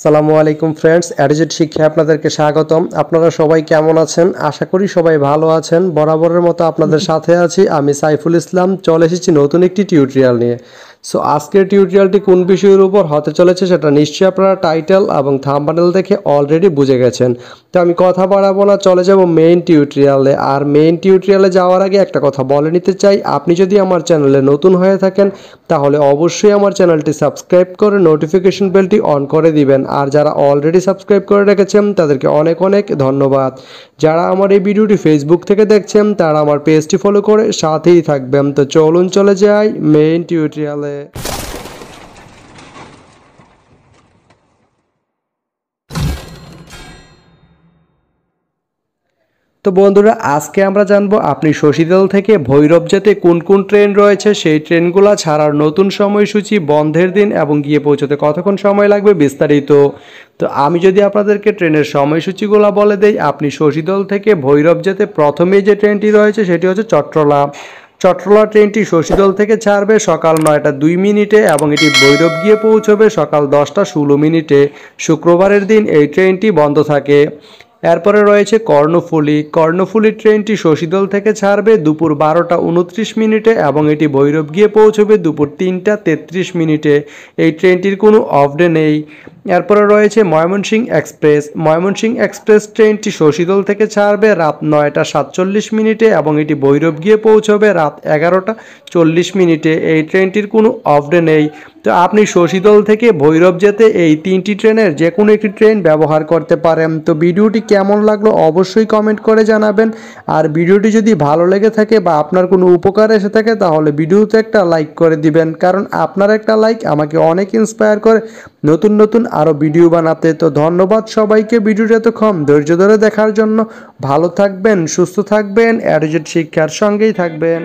আসসালামু আলাইকুম ফ্রেন্ডস, অ্যাডিজেট শিক্ষায় আপনাদেরকে স্বাগতম। আপনারা সবাই কেমন আছেন? আশা করি সবাই ভালো আছেন। বরাবরের মতো আপনাদের সাথে আছি আমি সাইফুল ইসলাম। চলে এসেছি নতুন একটি টিউটোরিয়াল নিয়ে। সো আজকের টিউটোরিয়ালটি কোন বিষয়ের উপর হতে চলেছে সেটা নিশ্চয়ই আপনারা টাইটেল এবং থাম্বনেল দেখে অলরেডি বুঝে গেছেন। তো আমি কথা বাড়াবো না, চলে যাব মেইন টিউটোরিয়ালে। আর মেইন টিউটোরিয়ালে যাওয়ার আগে একটা কথা বলে নিতে চাই, আপনি যদি আমার চ্যানেলে নতুন হয়ে থাকেন তাহলে অবশ্যই আমার চ্যানেলটি সাবস্ক্রাইব করে নোটিফিকেশন বেলটি অন করে দিবেন। আর যারা অলরেডি সাবস্ক্রাইব করে রেখেছেন তাদেরকে অনেক অনেক ধন্যবাদ। যারা আমার এই ভিডিওটি ফেসবুক থেকে দেখছেন তারা আমার পেজটি ফলো করে সাথেই থাকবেন। তো চলুন চলে যাই মেইন টিউটোরিয়ালে। তো বন্ধুরা, আজকে আমরা জানবো আপনি শশীদল থেকে ভৈরব যেতে কোন কোন ট্রেন রয়েছে, সেই ট্রেনগুলো ছাড়ার নতুন সময়সূচি, বন্ধের দিন এবং গিয়ে পৌঁছতে কতক্ষণ সময় লাগবে বিস্তারিত। তো আমি যদি আপনাদেরকে ট্রেনের সময়সূচিগুলো বলে দেই, আপনি শশীদল থেকে ভৈরব যেতে প্রথমেই যে ট্রেনটি রয়েছে সেটি হচ্ছে চট্টলা। চট্টলা ট্রেনটি শশীদল থেকে ছাড়বে সকাল 9টা 2 মিনিটে এবং এটি ভৈরব গিয়ে পৌঁছবে সকাল 10টা 16 মিনিটে। শুক্রবারের দিন এই ট্রেনটি বন্ধ থাকে। এরপরে রয়েছে কর্ণফুলী। কর্ণফুলী ট্রেনটি শশীদল থেকে ছাড়বে দুপুর 12টা 29 মিনিটে এবং এটি ভৈরব গিয়ে পৌঁছবে দুপুর 3টা 33 মিনিটে। এই ট্রেনটির কোনো অফ ডে নেই। এরপরে রয়েছে ময়মনসিংহ এক্সপ্রেস। ময়মনসিংহ এক্সপ্রেস ট্রেনটি শশীদল থেকে ছাড়বে রাত 9টা 47 মিনিটে এবং এটি ভৈরব গিয়ে পৌঁছবে রাত 11টা 40 মিনিটে। এই ট্রেনটির কোনো অফ ডে নেই। তো আপনি শশীদল থেকে ভৈরব যেতে এই তিনটি ট্রেনের যে কোনো একটি ট্রেন ব্যবহার করতে পারেন। তো ভিডিওটি কেমন লাগলো অবশ্যই কমেন্ট করে জানাবেন। আর ভিডিওটি যদি ভালো লেগে থাকে বা আপনার কোনো উপকার এসে থাকে তাহলে ভিডিওতে একটা লাইক করে দিবেন, কারণ আপনার একটা লাইক আমাকে অনেক ইন্সপায়ার করে নতুন নতুন আরও ভিডিও বানাতে। তো ধন্যবাদ সবাইকে ভিডিওটি এতক্ষণ ধৈর্য ধরে দেখার জন্য। ভালো থাকবেন, সুস্থ থাকবেন, অ্যাডিজেট শিক্ষার সঙ্গেই থাকবেন।